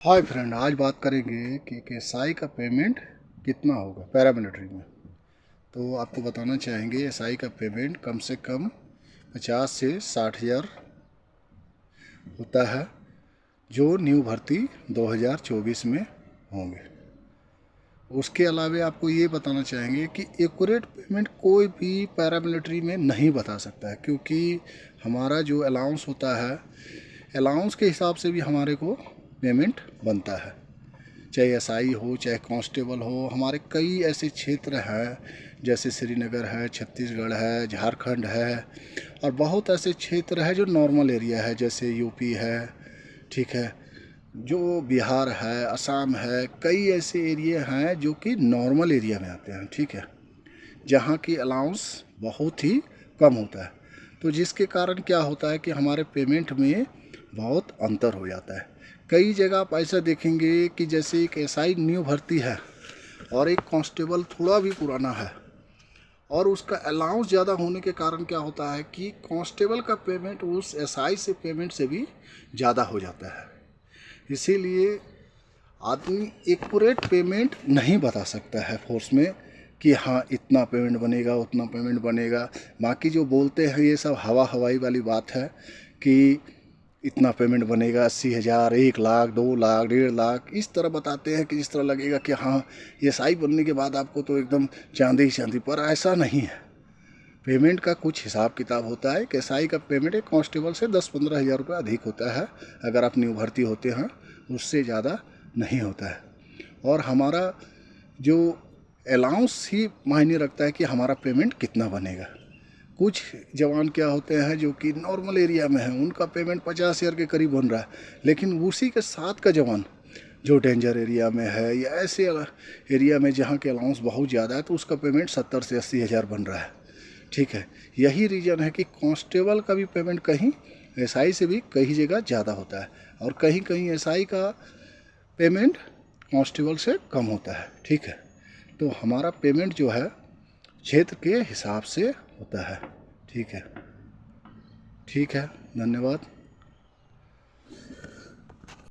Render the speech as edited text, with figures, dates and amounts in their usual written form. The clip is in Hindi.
हाय फ्रेंड, आज बात करेंगे कि एसआई का पेमेंट कितना होगा पैरामिलिट्री में। तो आपको बताना चाहेंगे एसआई का पेमेंट कम से कम 50 से 60 हज़ार होता है, जो न्यू भर्ती 2024 में होंगे। उसके अलावा आपको ये बताना चाहेंगे कि एक्यूरेट पेमेंट कोई भी पैरामिलिट्री में नहीं बता सकता है, क्योंकि हमारा जो अलाउंस होता है, अलाउंस के हिसाब से भी हमारे को पेमेंट बनता है। चाहे एसआई हो, चाहे कांस्टेबल हो, हमारे कई ऐसे क्षेत्र हैं जैसे श्रीनगर है, छत्तीसगढ़ है, झारखंड है, और बहुत ऐसे क्षेत्र है जो नॉर्मल एरिया है, जैसे यूपी है, ठीक है, जो बिहार है, असम है। कई ऐसे एरिया हैं जो कि नॉर्मल एरिया में आते हैं, ठीक है, जहाँ की अलाउंस बहुत ही कम होता है। तो जिसके कारण क्या होता है कि हमारे पेमेंट में बहुत अंतर हो जाता है। कई जगह आप ऐसा देखेंगे कि जैसे एक एसआई न्यू भर्ती है और एक कांस्टेबल थोड़ा भी पुराना है, और उसका अलाउंस ज़्यादा होने के कारण क्या होता है कि कांस्टेबल का पेमेंट उस एसआई से पेमेंट से भी ज़्यादा हो जाता है। इसीलिए आदमी एक्यूरेट पेमेंट नहीं बता सकता है फोर्स में कि हाँ इतना पेमेंट बनेगा, उतना पेमेंट बनेगा। बाकी जो बोलते हैं ये सब हवाई वाली बात है कि इतना पेमेंट बनेगा, 80 हज़ार, 1 लाख, 2 लाख, 1.5 लाख, इस तरह बताते हैं कि इस तरह लगेगा कि हाँ ये एसआई बनने के बाद आपको तो एकदम चांदी ही चांदी। पर ऐसा नहीं है। पेमेंट का कुछ हिसाब किताब होता है कि एसआई का पेमेंट एक कांस्टेबल से 10-15 हज़ार रुपये अधिक होता है। अगर आप न्यू भर्ती होते हैं उससे ज़्यादा नहीं होता है। और हमारा जो अलाउंस ही मायने रखता है कि हमारा पेमेंट कितना बनेगा। कुछ जवान क्या होते हैं जो कि नॉर्मल एरिया में हैं, उनका पेमेंट 50 हज़ार के करीब बन रहा है, लेकिन उसी के साथ का जवान जो डेंजर एरिया में है या ऐसे एरिया में जहाँ के अलाउंस बहुत ज़्यादा है, तो उसका पेमेंट 70 से 80 हज़ार बन रहा है, ठीक है। यही रीज़न है कि कांस्टेबल का भी पेमेंट कहीं एसआई से भी कई जगह ज़्यादा होता है, और कहीं कहीं एसआई का पेमेंट कांस्टेबल से कम होता है, ठीक है। तो हमारा पेमेंट जो है क्षेत्र के हिसाब से होता है, ठीक है। ठीक है, धन्यवाद।